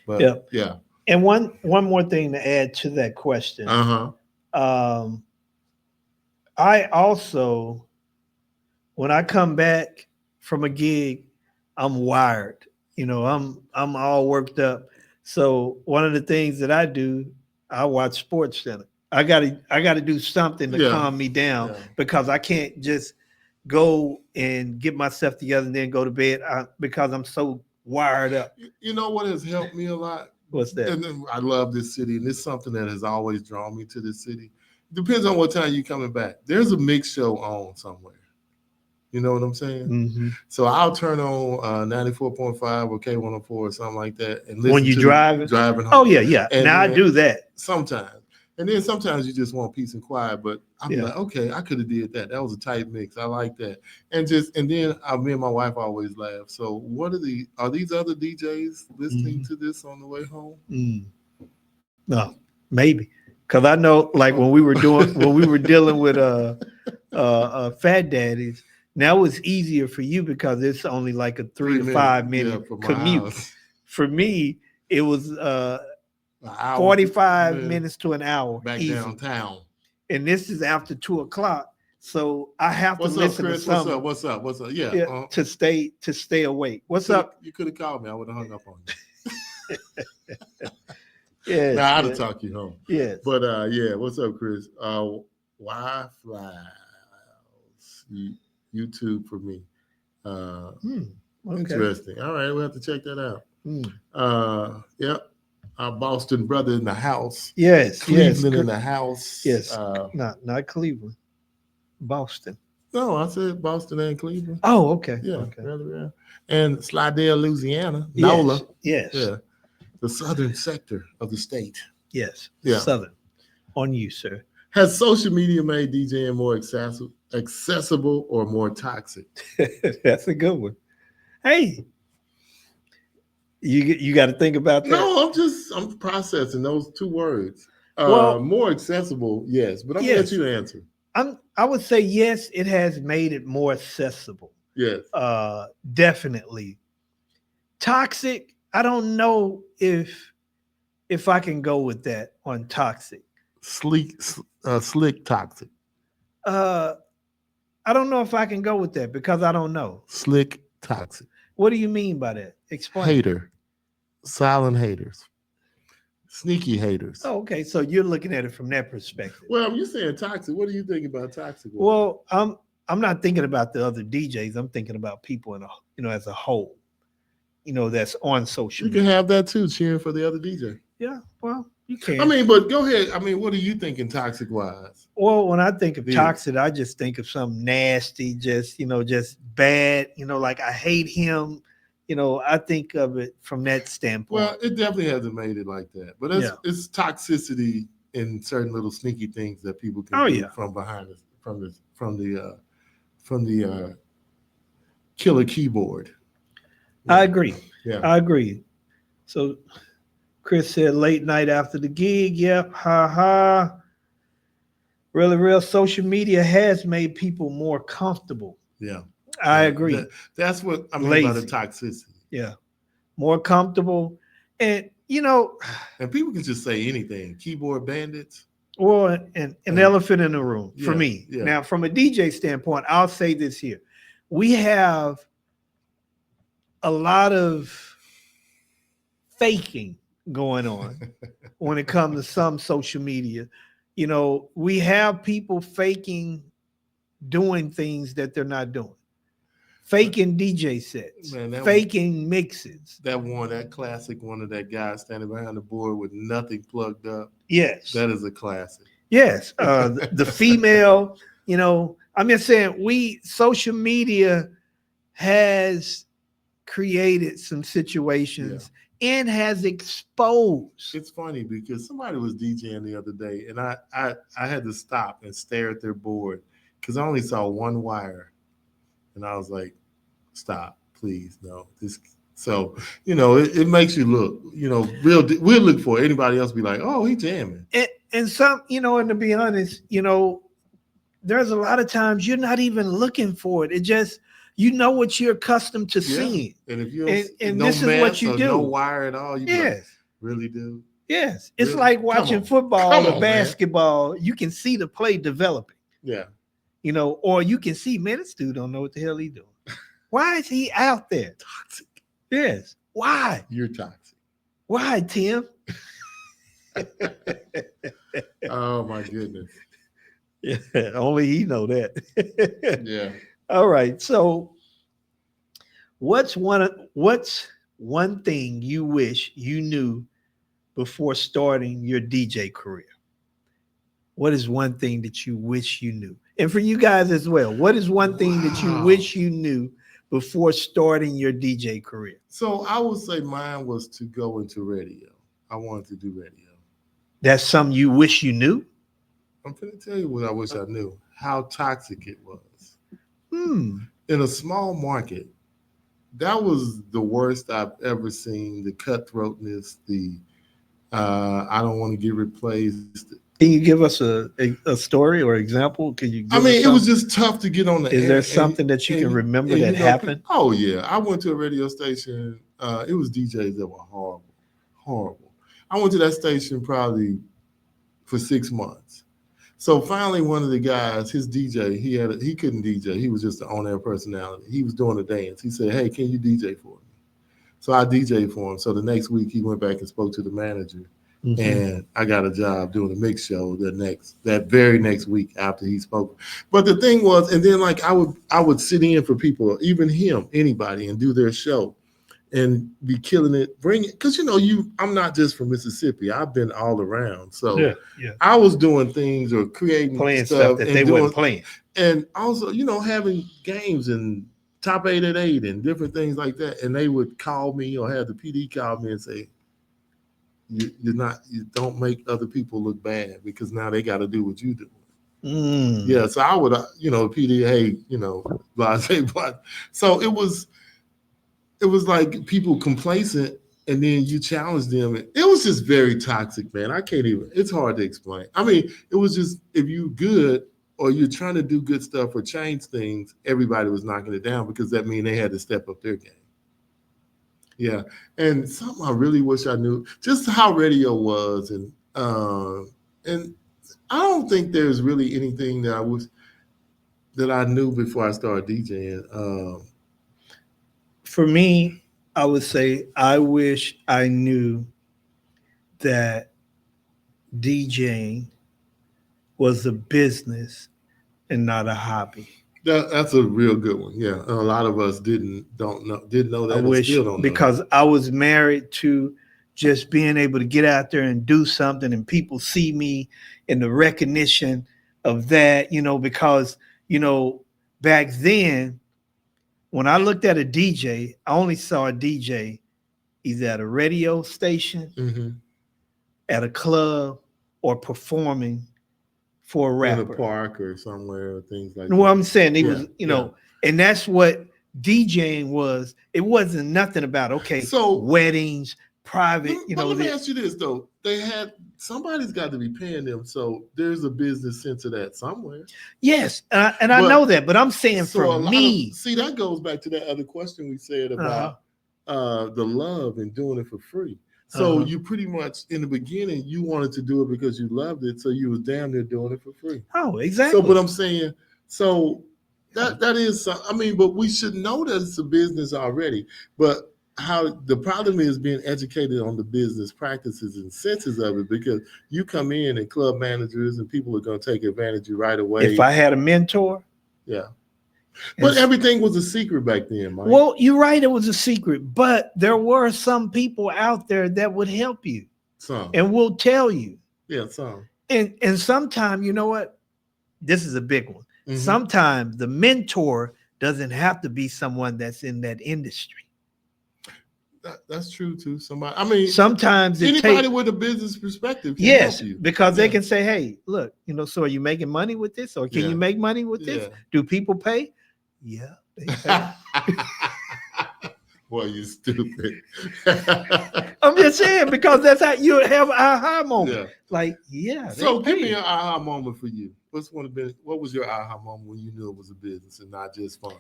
But yeah. And one more thing to add to that question. I also, when I come back from a gig, I'm wired. I'm all worked up. So one of the things that I do, I watch Sports Center. I gotta do something to calm me down, because I can't just go and get myself together and then go to bed because I'm so wired up. You know what has helped me a lot? What's that? And then I love this city, and it's something that has always drawn me to this city. Depends on what time you're coming back. There's a mix show on somewhere. You know what I'm saying? Mm-hmm. So I'll turn on 94.5 or K104 or something like that, and listen when you driving home. Oh yeah. And now I do that sometimes. And then sometimes you just want peace and quiet, but I'm like, okay, I could have did that. That was a tight mix. I like that. And then me and my wife always laugh. So are these other DJs listening to this on the way home? No, maybe. Because I know, like when we were dealing with Fat Daddies, now it's easier for you because it's only like a 3 to 5 minute from my commute. house. For me, it was An hour, 45 yeah, minutes to an hour. back easy. downtown. And this is after 2 o'clock. So I have What's to up, listen Chris? to something What's up? Yeah. yeah, to stay awake. What's up? You could have called me. I would have hung up on you. Yes, Nah, I'd have yes, talked you home. yes. But yeah, what's up, Chris? Why flies? YouTube for me. Okay. Interesting. All right, we'll have to check that out. Hmm. Yep. Our Boston brother in the house. Yes, Cleveland yes. in the house. Yes. Not Cleveland. Boston. No, I said Boston and Cleveland. Oh, okay. Yeah, Okay. yeah. And Slidell, Louisiana. Yes, NOLA. Yes. Yeah. The southern sector of the state. Yes. Yeah. Southern. On you, sir. Has social media made DJing more accessible or more toxic? That's a good one. Hey, you got to think about that. No, I'm processing those two words. Well- More accessible, yes, but I'm gonna Yes. let you answer. I would say yes, it has made it more accessible. Yes. Definitely. Toxic, I don't know if I can go with that on toxic. Slick toxic. I don't know if I can go with that because I don't know. Slick toxic. What do you mean by that? Explain. Hater. Silent haters. Sneaky haters. Oh, okay. So you're looking at it from that perspective. Well, you're saying toxic. What do you think about toxic? Well, I'm not thinking about the other DJs. I'm thinking about people as a whole. That's on social you media. can have that too, cheering for the other DJ. Yeah, well, you can. I mean, but go ahead. I mean, what are you thinking toxic wise? Well, when I think of Yeah. toxic, I just think of something nasty, just bad. Like I hate him. I think of it from that standpoint. Well, it definitely hasn't made it like that, but it's toxicity in certain little sneaky things that people can do from behind us, from the killer keyboard. I agree. Yeah. I agree. So Chris said late night after the gig. Yep. Ha ha. Really, real social media has made people more comfortable. Yeah. I agree. That's what I mean by the Lazy. toxicity. Yeah. More comfortable. And And people can just say anything. Keyboard bandits. well, an elephant in the room for Yeah, me. yeah. Now, from a DJ standpoint, I'll say this here. We have a lot of faking going on when it comes to some social media. We have people faking doing things that they're not doing. Faking DJ sets, Man, that faking mixes. that classic one of that guy standing behind the board with nothing plugged up. Yes. That is a classic. Yes. The female, I'm just saying social media has created some situations and has exposed. It's funny because somebody was DJing the other day, and I had to stop and stare at their board because I only saw one wire, and I was like, "Stop, please, no." So it makes you look, we'll look for it. Anybody else be like, "Oh, he jamming." And some, and to be honest, there's a lot of times you're not even looking for it. It just what you're accustomed to seeing. And if you And no this is math what you or do. no wire at all, you be like, Yes. really do. Yes. It's Really? like Come watching on. football Come or on, man. basketball. You can see the play developing, Yeah. or you can see, man, this dude don't know what the hell he doing. Why is he out there? Toxic. Yes. Why? You're toxic. Why, Tim? Oh my goodness. Yeah, only he know that. Yeah. All right. So what's one thing you wish you knew before starting your DJ career? What is one thing that you wish you knew? And for you guys as well, what is one thing that you Wow. wish you knew before starting your DJ career? So I would say mine was to go into radio. I wanted to do radio. That's something you wish you knew? I'm going to tell you what I wish I knew, how toxic it was. Hmm. In a small market, that was the worst I've ever seen. The cutthroatness, the I don't want to get replaced. Can you give us a story or example? Can you? Give It us was just tough to get on the Is air. there something that you can remember that happened? Oh yeah, I went to a radio station. It was DJs that were horrible. I went to that station probably for 6 months. So finally, one of the guys, his DJ, he couldn't DJ. He was just an on-air personality. He was doing a dance. He said, "Hey, can you DJ for me?" So I DJed for him. So the next week, he went back and spoke to the manager. Mm-hmm. And I got a job doing a mix show that very next week after he spoke. But the thing was, and then like I would sit in for people, even anybody, and do their show and be killing it, bring it. Because I'm not just from Mississippi. I've been all around. So yeah. I was doing things or playing stuff that they weren't playing. And also, having games and Top 8 at 8 and different things like that. And they would call me or have the PD call me and say, you don't make other people look bad because now they got to do what you do. Yeah, so I would, PD, hey, blase, but so it was like people complacent, and then you challenge them. It was just very toxic, man. I can't even. It's hard to explain. It was just if you good or you're trying to do good stuff or change things, everybody was knocking it down because that means they had to step up their game. Yeah, and something I really wish I knew just how radio was, and I don't think there's really anything that I knew before I started DJing. For me, I would say I wish I knew that DJing was a business and not a hobby. That's a real good one. Yeah, a lot of us didn't know that. I wish, still don't know because that. I was married to just being able to get out there and do something, and people see me in the recognition of that. Because back then, when I looked at a DJ, I only saw a DJ either at a radio station, at a club, or performing for a rapper. In a park or somewhere, things like that. Well, I'm saying he was, and that's what DJing was. It wasn't nothing about, weddings, private, But let me ask you this, though. Somebody's got to be paying them, so there's a business sense of that somewhere. Yes, I know that, but I'm saying for me. See, that goes back to that other question we said about the love and doing it for free. So you pretty much, in the beginning, you wanted to do it because you loved it, so you was damn near doing it for free. Oh, exactly. So, but I'm saying, that is, but we should know that it's a business already. But how the problem is being educated on the business practices and senses of it, because you come in and club managers and people are going to take advantage of you right away. If I had a mentor. Yeah. But everything was a secret back then, Mike. Well, you're right. It was a secret, but there were some people out there that would help you. Some. And will tell you. Yeah, some. And sometimes, you know what? This is a big one. Mm-hmm. Sometimes the mentor doesn't have to be someone that's in that industry. That's true too. Sometimes anybody with a business perspective can help you. Because they can say, hey, look, so are you making money with this? Or can you make money with this? Do people pay? Yeah, they pay. Boy, you stupid. I'm just saying, because that's how you have aha moment. Yeah. So give me an aha moment for you. What was your aha moment when you knew it was a business and not just fun?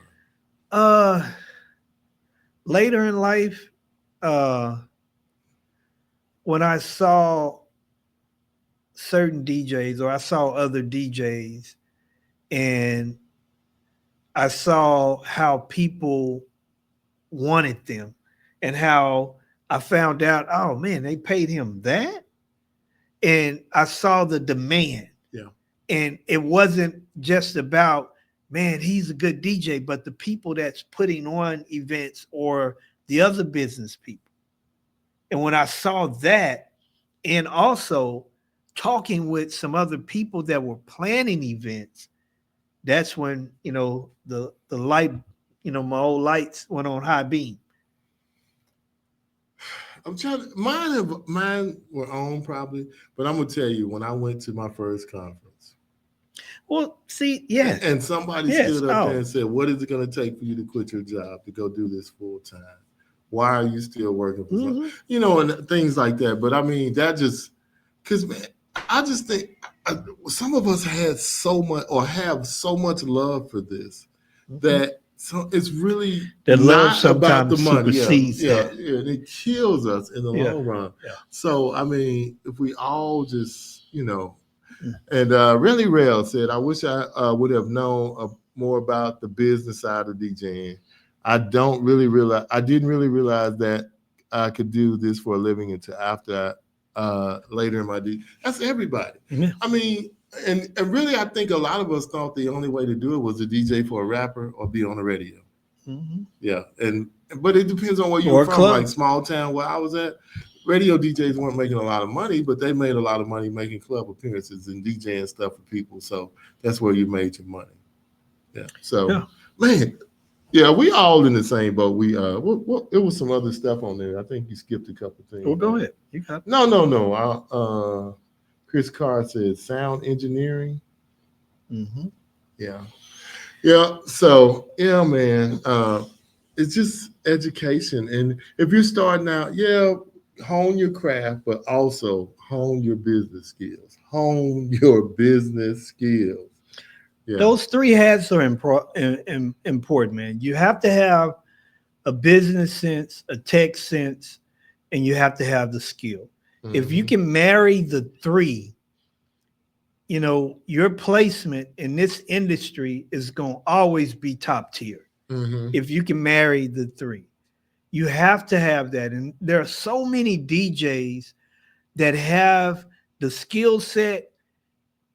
Later in life, when I saw certain DJs, or I saw other DJs, and I saw how people wanted them, and how I found out, oh man, they paid him that. And I saw the demand. Yeah. And it wasn't just about, man, he's a good DJ, but the people that's putting on events or the other business people. And when I saw that, and also talking with some other people that were planning events, that's when, the light, my old lights went on high beam. I'm trying to, mine were on probably, but I'm going to tell you, when I went to my first conference. Well, see, yeah. And somebody stood up there and said, what is it going to take for you to quit your job to go do this full time? Why are you still working for and things like that? But that just, because man, I just think some of us had so much or have so much love for this that it's really That love not about the sometimes money. supersedes Yeah, that. and it kills us in the Yeah, long run. yeah. So, I mean, if we all just, Mm. and Really Rail said, I wish I would have known more about the business side of DJing. I didn't really realize that I could do this for a living until after later in my day. That's everybody. Yeah. I mean, and really, I think a lot of us thought the only way to do it was to DJ for a rapper or be on the radio. Mhm. Yeah, but it depends on where Or you're a from. club. Like small town where I was at, radio DJs weren't making a lot of money, but they made a lot of money making club appearances and DJing stuff for people. So that's where you made your money. Yeah. So, Yeah. man, yeah, we all in the same boat. We it was some other stuff on there. I think you skipped a couple things. Well, go ahead. You got it. No. Chris Carr said sound engineering. Mhm. Yeah. Yeah. So, yeah, man. It's just education. And if you're starting out, hone your craft, but also hone your business skills. Yeah. Those three hats are important, man. You have to have a business sense, a tech sense, and you have to have the skill. If you can marry the three, your placement in this industry is going to always be top tier. If you can marry the three, you have to have that. And there are so many DJs that have the skill set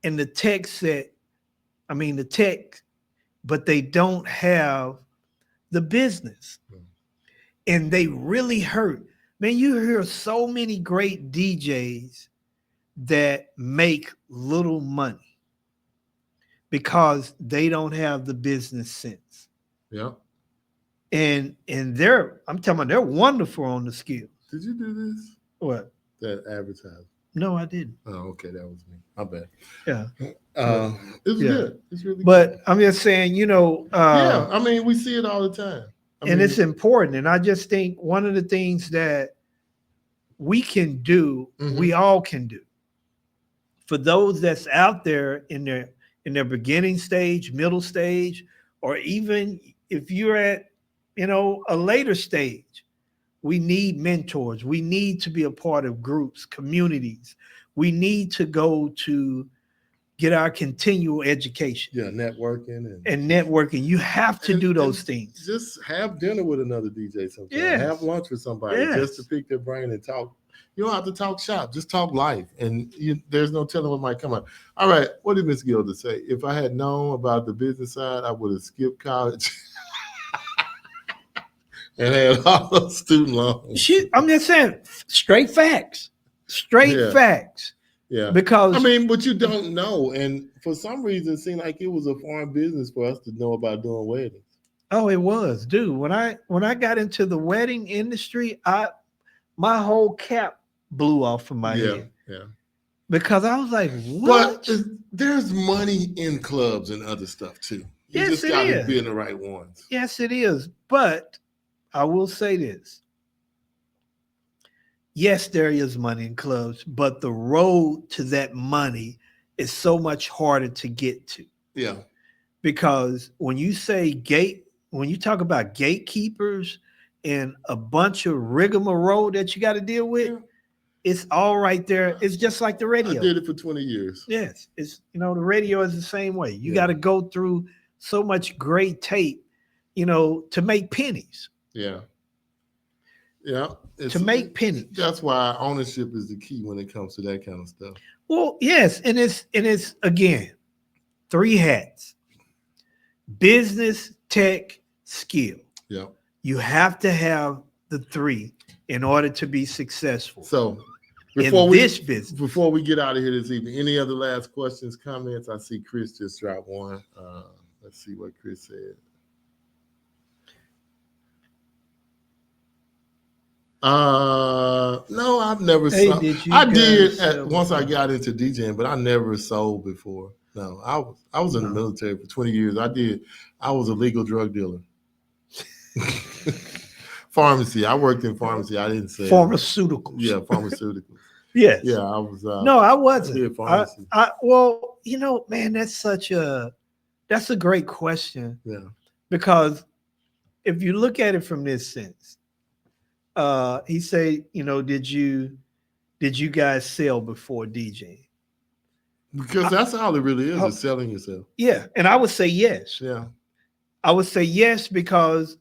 and the tech set. I mean, the tech, but they don't have the business. And they really hurt. Man, you hear so many great DJs that make little money because they don't have the business sense. Yeah. And I'm telling you, they're wonderful on the skills. Did you do this? What? That advertising? No, I didn't. Oh, okay. That was me. My bad. Yeah. It's good. It's really but good. I'm just saying, Yeah, I mean, we see it all the time. It's important. And I just think one of the things that we can do, we all can do. For those that's out there in their beginning stage, middle stage, or even if you're at, a later stage, we need mentors. We need to be a part of groups, communities. We need to go to get our continual education. Yeah, networking and networking. You have to do those things. Just have dinner with another DJ sometimes. Yes. Have lunch with somebody just to pick their brain and talk. You don't have to talk shop. Just talk life. And there's no telling what might come up. All right. What did Miss Gilda say? If I had known about the business side, I would have skipped college and had all those student loans. I'm just saying, straight facts. Facts. Yeah. Because but you don't know. And for some reason, it seemed like it was a foreign business for us to know about doing weddings. Oh, it was, dude. When I got into the wedding industry, my whole cap blew off from my head. Yeah. Because I was like, what? But there's money in clubs and other stuff too. You just gotta be in the right ones. Yes, it is. But I will say this. Yes, there is money in clubs, but the road to that money is so much harder to get to. Yeah. Because when you talk about gatekeepers and a bunch of rigmarole that you got to deal with, it's all right there. It's just like the radio. I did it for 20 years. Yes. It's, the radio is the same way. You got to go through so much great tape, to make pennies. Yeah. Yeah. To make pennies. That's why ownership is the key when it comes to that kind of stuff. Well, yes. And it's again, three hats: business, tech, skill. Yeah. You have to have the three in order to be successful. So before we get out of here this evening, any other last questions, comments? I see Chris just dropped one. Let's see what Chris said. No, I've never sold. I did once I got into DJing, but I never sold before. No, I was in the military for 20 years. I was a legal drug dealer. Pharmacy. I worked in pharmacy. I didn't say pharmaceuticals. Yeah, pharmaceuticals. Yes. Yeah, I was. No, I wasn't. did pharmacy. Well, man, that's a great question, Yeah. because if you look at it from this sense, he say, did you guys sell before DJing? Because that's all it really is selling yourself. Yeah, and I would say yes. Yeah. I would say yes, because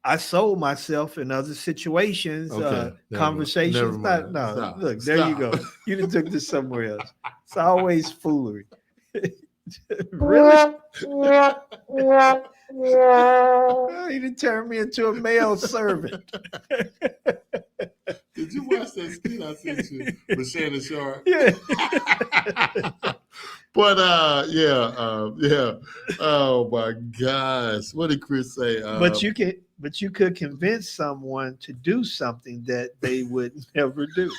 I sold myself in other situations, Okay, conversations. never mind. No, Stop. look, there you go. You done took this somewhere else. It's always foolery. Really? He done turned me into a male servant. Did you watch that skit I sent you with Shannon Sharp? Yeah. But yeah. Oh my gosh. What did Chris say? But you could convince someone to do something that they would never do.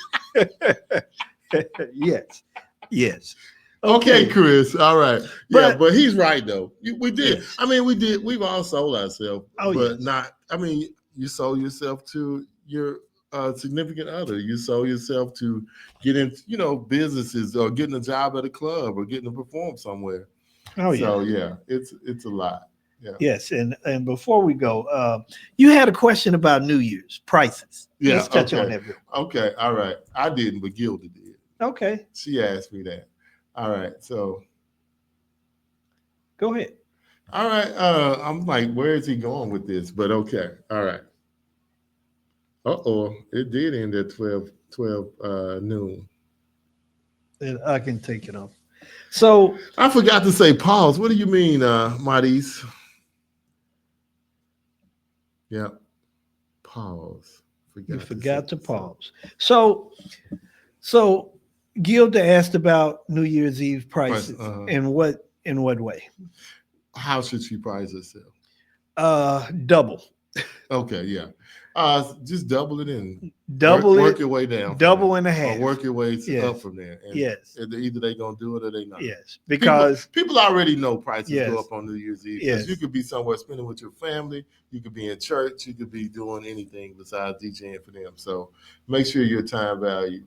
Yes. Okay, Chris. All right. But- But he's right though. We did. Yes. I mean, we did. We've all sold ourselves. Oh, but yes. not. I mean, you sold yourself to your significant other. You sold yourself to get in, businesses, or getting a job at a club, or getting to perform somewhere. Oh, yeah. So yeah, it's a lot. Yeah. Yes, and before we go, you had a question about New Year's prices. Yeah, Let's touch okay. on that real quick. Okay. All right. I didn't, but Gilda did. Okay, She asked me that. All right. So. go ahead. All right. I'm like, where is he going with this? But okay. All right. It did end at 12 noon. And I can take it off. So I forgot to say pause. What do you mean, Maris? Yeah. Pause. you forgot to pause. So Gilda asked about New Year's Eve prices. In what way? How should she price herself? Double. Okay, yeah. Just double it in. Double work it. your way down. Double and a half. Or work your way Yes. up from there. And Yes. Either they gonna do it or they not. Yes, because people already know prices Yes. go up on New Year's Eve. 'Cause Yes. You could be somewhere spending with your family. You could be in church. You could be doing anything besides DJing for them. So make sure your time value.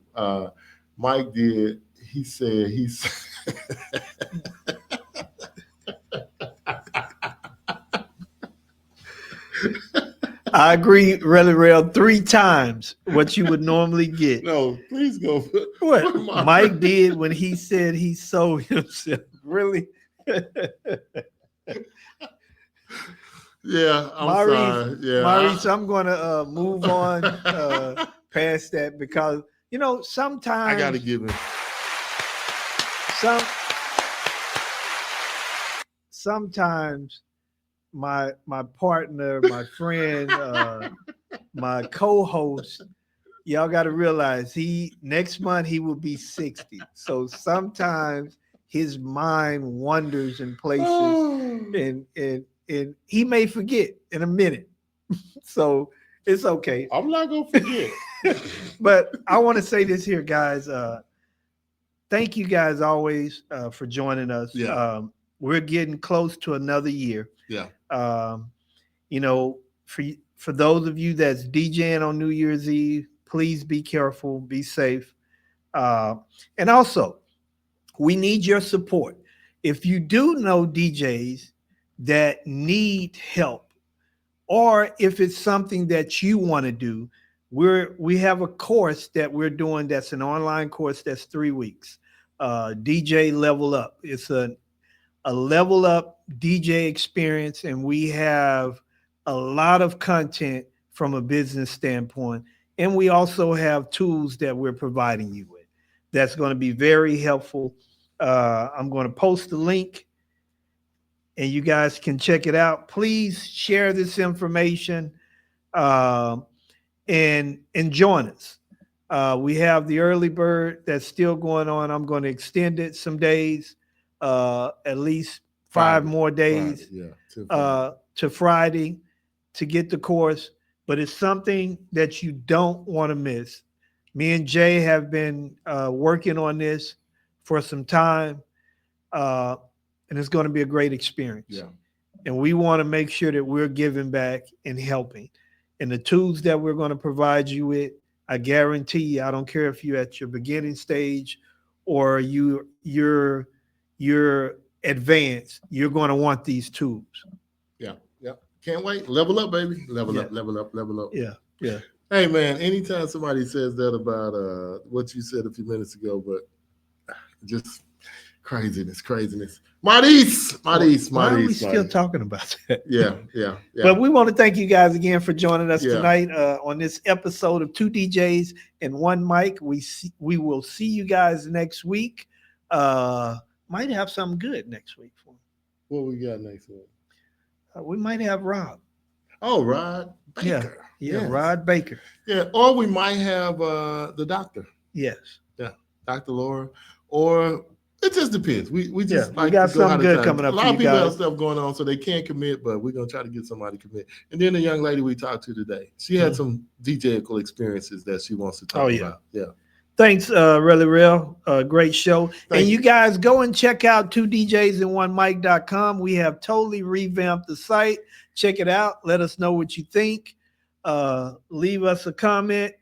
Mike did. He said he's. I agree really well 3 times what you would normally get. No, please go. What Mike did when he said he sold himself. Really? Yeah, I'm Maurice, sorry. Yeah, Maurice, I'm going to move on past that, because, sometimes I got to give him. Sometimes my partner, my friend, my co-host, y'all got to realize next month he will be 60. So sometimes his mind wanders in places, and he may forget in a minute. So it's okay. I'm not gonna forget. But I want to say this here, guys. Thank you guys always for joining us. Yeah. We're getting close to another year. Yeah. For those of you that's DJing on New Year's Eve, please be careful, be safe. And also, we need your support. If you do know DJs that need help, or if it's something that you want to do, we have a course that we're doing that's an online course that's 3 weeks. DJ Level Up. It's a level up DJ experience, and we have a lot of content from a business standpoint. And we also have tools that we're providing you with that's going to be very helpful. I'm going to post the link and you guys can check it out. Please share this information and join us. We have the early bird that's still going on. I'm going to extend it some days, at least 5 more days to Friday to get the course. But it's something that you don't want to miss. Me and Jay have been working on this for some time, and it's going to be a great experience. Yeah. And we want to make sure that we're giving back and helping. And the tools that we're going to provide you with, I guarantee you, I don't care if you're at your beginning stage or you're advanced, you're going to want these tools. Yeah. Can't wait. Level up, baby. Level Yeah. up, level up, level up. Yeah. Hey, man, anytime somebody says that about what you said a few minutes ago, but just craziness. Maurice. Why are we still talking about that? Yeah. But we want to thank you guys again for joining us Yeah. tonight on this episode of 2 DJs and 1 Mic. We will see you guys next week. Might have something good next week for you. What we got next week? We might have Rob. Oh, Rod Baker. Yeah, Yes. Rod Baker. Yeah, or we might have the doctor, Yes. Dr. Laura, or it just depends. We just We like got to go out something of good time. coming up A for lot you of people have guys. stuff going on, so they can't commit, but we're gonna try to get somebody to commit. And then the young lady we talked to today, she had some DJ-ical experiences that she wants to talk about. Yeah. Thanks, really real. Great show. Thank And you guys go and check out 2DJsandOneMic.com. We have totally revamped the site. Check it out. Let us know what you think. Leave us a comment.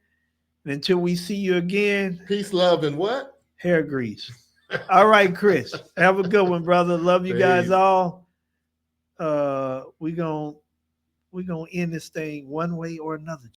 And until we see you again, Peace, love, and what? hair grease. All right, Chris. Have a good one, brother. Love you guys Peace. all. We're gonna end this thing one way or another.